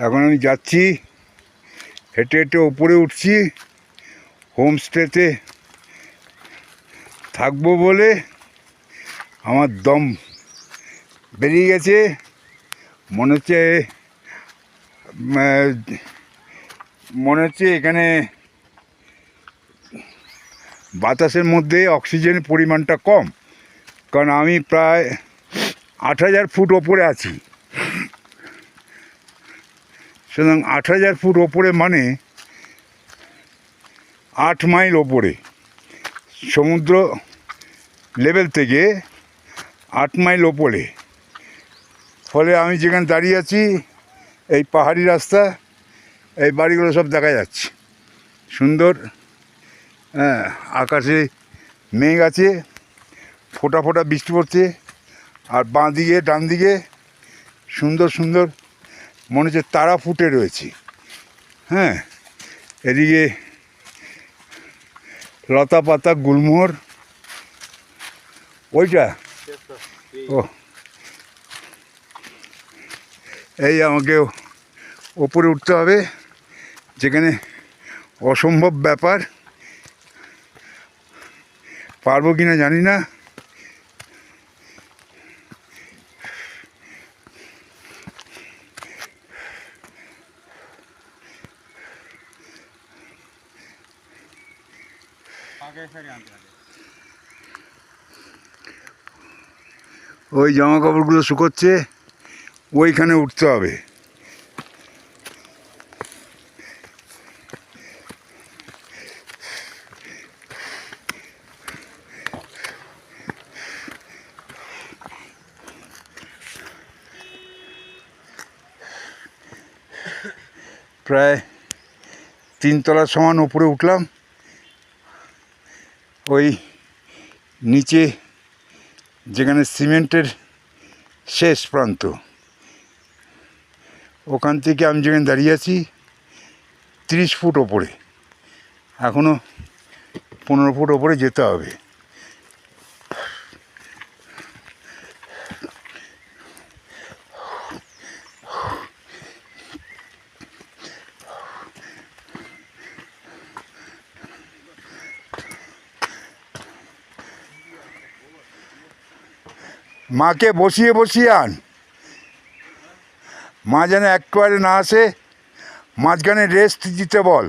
এখন আমি যাচ্ছি, হেঁটে হেঁটে ওপরে উঠছি। হোমস্টেতে থাকবো বলে আমার দম বেরিয়ে গেছে। মনে হচ্ছে এখানে বাতাসের মধ্যে অক্সিজেনের পরিমাণটা কম, কারণ আমি প্রায় ৮,০০০ ফুট ওপরে আছি। সুতরাং ৮,০০০ ফুট ওপরে মানে ৮ মাইল ওপরে, সমুদ্র লেভেল থেকে ৮ মাইল ওপরে। ফলে আমি যেখানে দাঁড়িয়ে আছি, এই পাহাড়ি রাস্তা, এই বাড়িগুলো সব দেখা যাচ্ছে সুন্দর। হ্যাঁ, আকাশে মেঘ আছে, ফোঁটা ফোঁটা বৃষ্টি পড়ছে। আর বাঁ দিকে ডান দিকে সুন্দর সুন্দর মনে হচ্ছে তারা ফুটে রয়েছে। হ্যাঁ, এদিকে লতা পাতা গুলমোহর, ওইটা ও এই আমাকে ওপরে উঠতে হবে, যেখানে অসম্ভব ব্যাপার। পারবো কি না জানি না। ওই জামা কাপড়গুলো শুকোচ্ছে, ওইখানে উঠতে হবে। প্রায় ৩ তলার সমান উপরে উঠলাম। ওই নিচে যেখানে সিমেন্টের শেষ প্রান্ত, ওখান থেকে আমি যেখানে দাঁড়িয়ে আছি ৩০ ফুট ওপরে, এখনও ১৫ ফুট ওপরে যেতে হবে। মাকে বসিয়ে বসিয়ে আন, মা যেন একবারে না আসে, মাঝখানে রেস্ট দিতে বল।